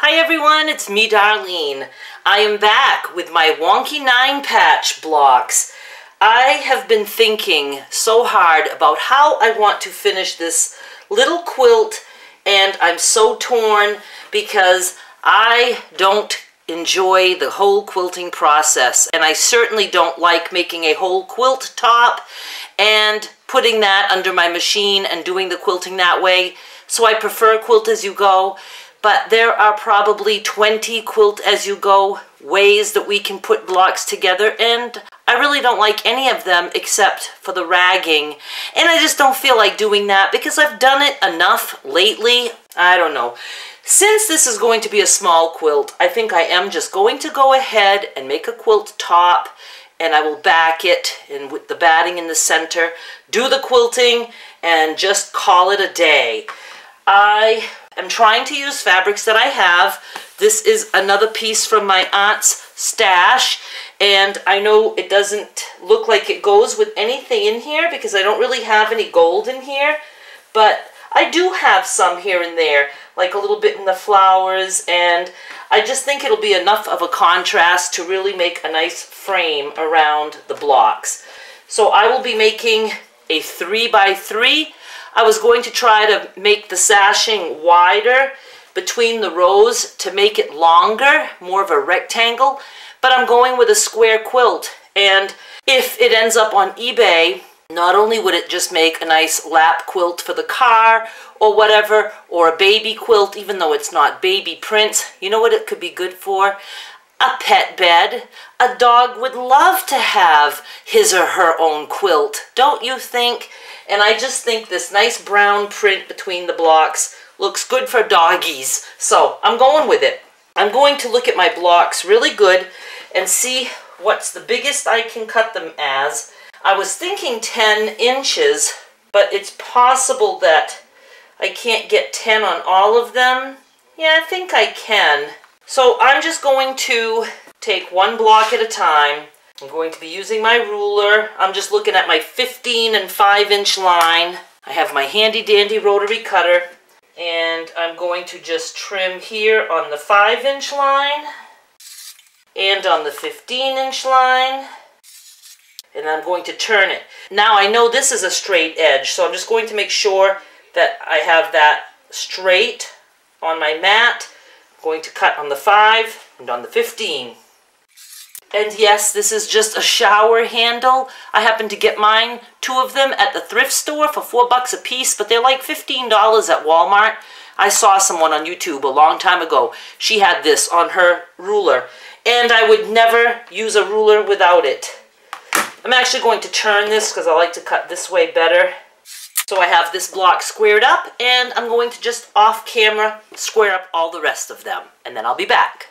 Hi everyone, it's me Darlene. I am back with my Wonky 9 patch blocks. I have been thinking so hard about how I want to finish this little quilt, and I'm so torn because I don't enjoy the whole quilting process, and I certainly don't like making a whole quilt top and putting that under my machine and doing the quilting that way. So I prefer quilt as you go. But there are probably 20 quilt as you go ways that we can put blocks together, and I really don't like any of them except for the ragging. And I just don't feel like doing that because I've done it enough lately. I don't know. Since this is going to be a small quilt, I think I am just going to go ahead and make a quilt top, and I will back it and with the batting in the center, do the quilting, and just call it a day. I'm trying to use fabrics that I have. This is another piece from my aunt's stash, and I know it doesn't look like it goes with anything in here because I don't really have any gold in here, but I do have some here and there, like a little bit in the flowers, and I just think it'll be enough of a contrast to really make a nice frame around the blocks. So I will be making a 3x3. I was going to try to make the sashing wider between the rows to make it longer, more of a rectangle, but I'm going with a square quilt, and if it ends up on eBay, not only would it just make a nice lap quilt for the car or whatever, or a baby quilt, even though it's not baby prints, you know what it could be good for? A pet bed. A dog would love to have his or her own quilt, don't you think? And I just think this nice brown print between the blocks looks good for doggies. So I'm going with it. I'm going to look at my blocks really good and see what's the biggest I can cut them as. I was thinking 10 inches, but it's possible that I can't get 10 on all of them. Yeah, I think I can. So I'm just going to take one block at a time. I'm going to be using my ruler. I'm just looking at my 15 and 5-inch line. I have my handy dandy rotary cutter, and I'm going to just trim here on the 5-inch line and on the 15-inch line, and I'm going to turn it. Now I know this is a straight edge, so I'm just going to make sure that I have that straight on my mat. I'm going to cut on the 5 and on the 15. And yes, this is just a shower handle. I happened to get mine, 2 of them, at the thrift store for $4 a piece, but they're like $15 at Walmart. I saw someone on YouTube a long time ago. She had this on her ruler, and I would never use a ruler without it. I'm actually going to turn this because I like to cut this way better. So I have this block squared up, and I'm going to just off camera square up all the rest of them, and then I'll be back.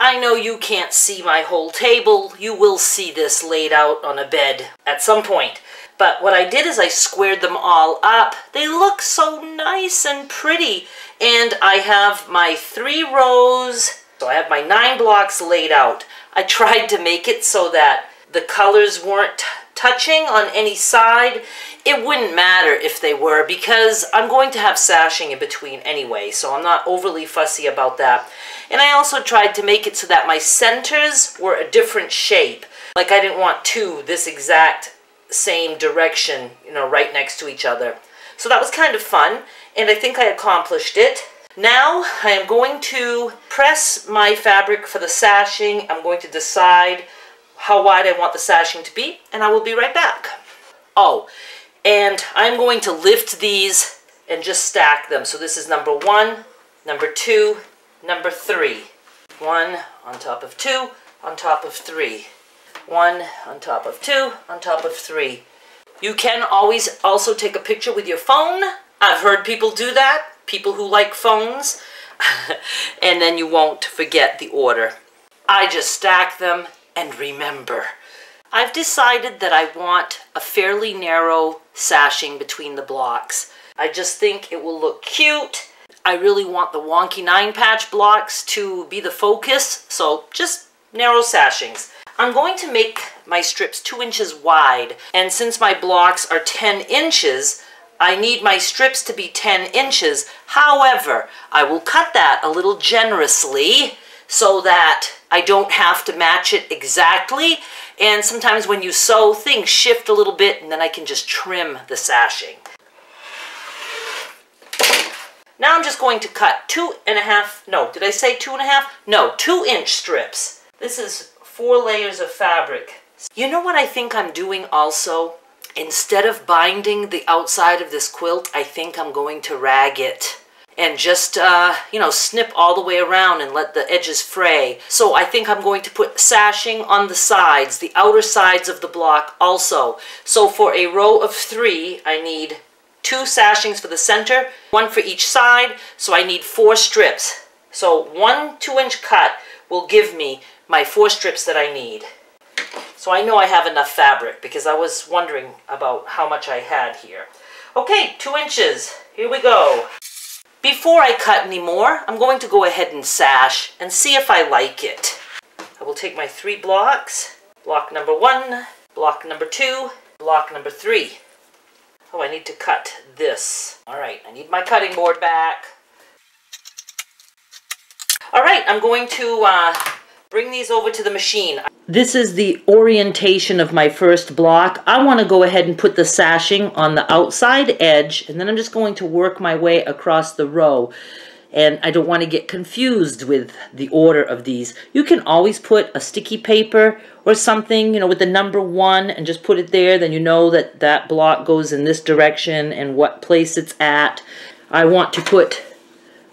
I know you can't see my whole table. You will see this laid out on a bed at some point. But what I did is I squared them all up. They look so nice and pretty. And I have my 3 rows. So I have my 9 blocks laid out. I tried to make it so that the colors weren't touching on any side. It wouldn't matter if they were because I'm going to have sashing in between anyway, so I'm not overly fussy about that. And I also tried to make it so that my centers were a different shape. Like I didn't want 2 this exact same direction, you know, right next to each other. So that was kind of fun, and I think I accomplished it. Now I am going to press my fabric for the sashing. I'm going to decide how wide I want the sashing to be, and I will be right back. Oh, and I'm going to lift these and just stack them. So this is number 1, number 2, number 3. 1 on top of 2, on top of 3. 1 on top of 2, on top of 3. You can always also take a picture with your phone. I've heard people do that, people who like phones, and then you won't forget the order. I just stack them and remember. I've decided that I want a fairly narrow sashing between the blocks. I just think it will look cute. I really want the Wonky 9 patch blocks to be the focus, so just narrow sashings. I'm going to make my strips 2 inches wide, and since my blocks are 10 inches, I need my strips to be 10 inches. However, I will cut that a little generously so that I don't have to match it exactly. And sometimes when you sew, things shift a little bit, and then I can just trim the sashing. Now I'm just going to cut 2.5, no, did I say 2.5? No, 2-inch strips. This is 4 layers of fabric. You know what I think I'm doing also? Instead of binding the outside of this quilt, I think I'm going to rag it and just, you know, snip all the way around and let the edges fray. So I think I'm going to put sashing on the sides, the outer sides of the block also. So for a row of 3, I need 2 sashings for the center, 1 for each side, so I need 4 strips. So 1 2-inch cut will give me my 4 strips that I need. So I know I have enough fabric because I was wondering about how much I had here. Okay, 2 inches, here we go. Before I cut any more, I'm going to go ahead and sash and see if I like it. I will take my 3 blocks, block number 1, block number 2, block number 3. Oh, I need to cut this. All right, I need my cutting board back. All right, I'm going to bring these over to the machine. This is the orientation of my first block. I want to go ahead and put the sashing on the outside edge, and then I'm just going to work my way across the row. And I don't want to get confused with the order of these. You can always put a sticky paper or something, you know, with the number 1 and just put it there. Then you know that that block goes in this direction and what place it's at. I want to put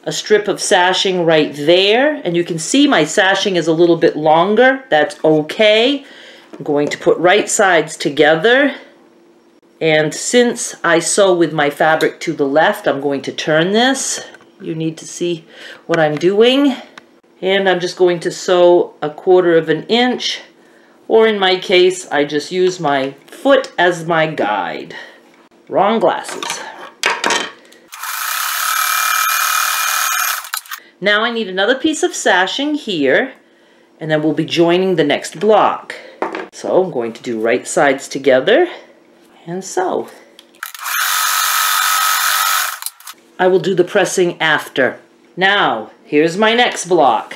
a strip of sashing right there. And you can see my sashing is a little bit longer. That's okay. I'm going to put right sides together. And since I sew with my fabric to the left, I'm going to turn this. You need to see what I'm doing. And I'm just going to sew 1/4 inch, or in my case, I just use my foot as my guide. Wrong glasses. Now I need another piece of sashing here, and then we'll be joining the next block. So I'm going to do right sides together and sew. I will do the pressing after. Now, here's my next block.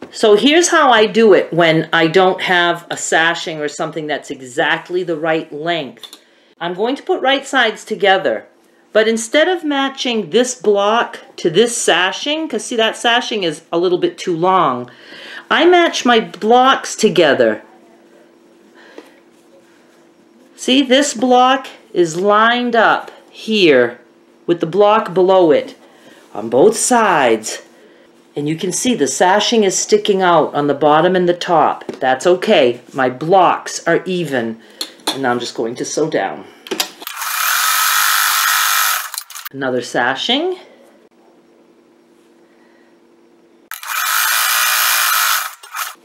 So here's how I do it when I don't have a sashing or something that's exactly the right length. I'm going to put right sides together, but instead of matching this block to this sashing, because see that sashing is a little bit too long, I match my blocks together. See, this block is lined up here with the block below it on both sides. And you can see the sashing is sticking out on the bottom and the top. That's okay. My blocks are even. And now I'm just going to sew down. Another sashing.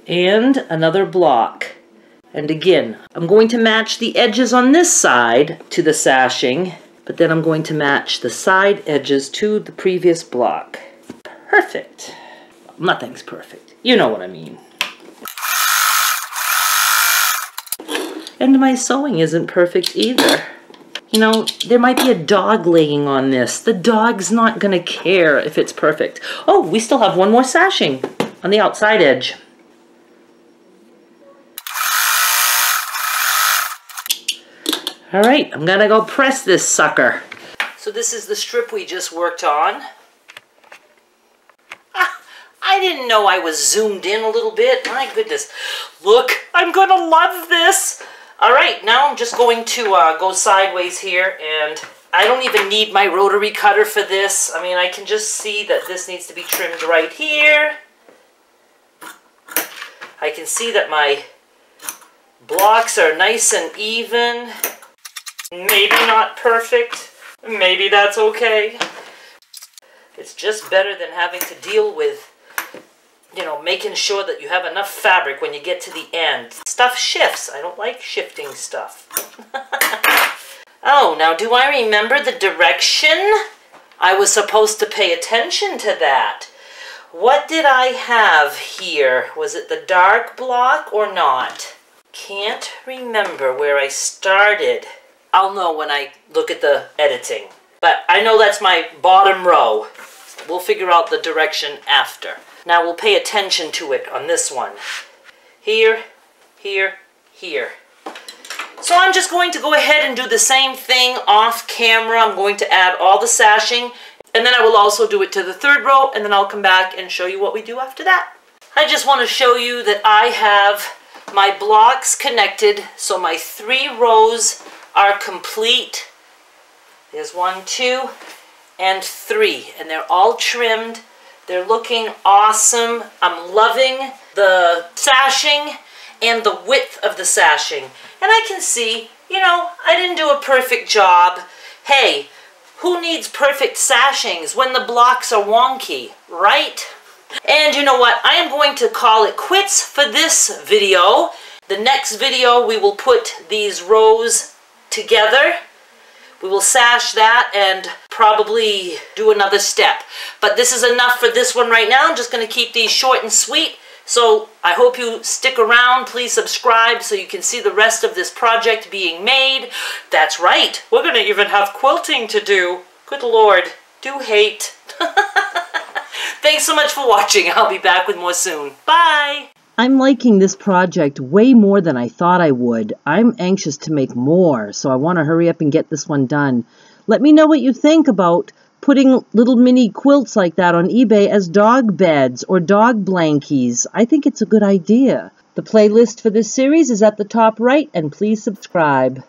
And another block. And again, I'm going to match the edges on this side to the sashing, but then I'm going to match the side edges to the previous block. Perfect. Nothing's perfect. You know what I mean. And my sewing isn't perfect either. You know, there might be a dog laying on this. The dog's not going to care if it's perfect. Oh, we still have one more sashing on the outside edge. All right, I'm gonna go press this sucker. So this is the strip we just worked on. I didn't know I was zoomed in a little bit. My goodness. Look, I'm gonna love this. All right, now I'm just going to go sideways here, and I don't even need my rotary cutter for this. I mean, I can just see that this needs to be trimmed right here. I can see that my blocks are nice and even. Maybe not perfect. Maybe that's okay. It's just better than having to deal with, you know, making sure that you have enough fabric when you get to the end. Stuff shifts. I don't like shifting stuff. Oh, now do I remember the direction? I was supposed to pay attention to that. What did I have here? Was it the dark block or not? Can't remember where I started. I'll know when I look at the editing. But I know that's my bottom row. We'll figure out the direction after. Now we'll pay attention to it on this one. Here, here, here. So I'm just going to go ahead and do the same thing off camera. I'm going to add all the sashing, and then I will also do it to the third row, and then I'll come back and show you what we do after that. I just want to show you that I have my blocks connected, so my 3 rows are complete. There's 1, 2, and 3, and they're all trimmed. They're looking awesome. I'm loving the sashing and the width of the sashing. And I can see, you know, I didn't do a perfect job. Hey, who needs perfect sashings when the blocks are wonky, right? And you know what? I am going to call it quits for this video. The next video we will put these rows together. We will sash that and probably do another step. But this is enough for this one right now. I'm just going to keep these short and sweet. So I hope you stick around. Please subscribe so you can see the rest of this project being made. That's right. We're going to even have quilting to do. Good Lord. Do hate. Thanks so much for watching. I'll be back with more soon. Bye. I'm liking this project way more than I thought I would. I'm anxious to make more, so I want to hurry up and get this one done. Let me know what you think about putting little mini quilts like that on eBay as dog beds or dog blankies. I think it's a good idea. The playlist for this series is at the top right, and please subscribe.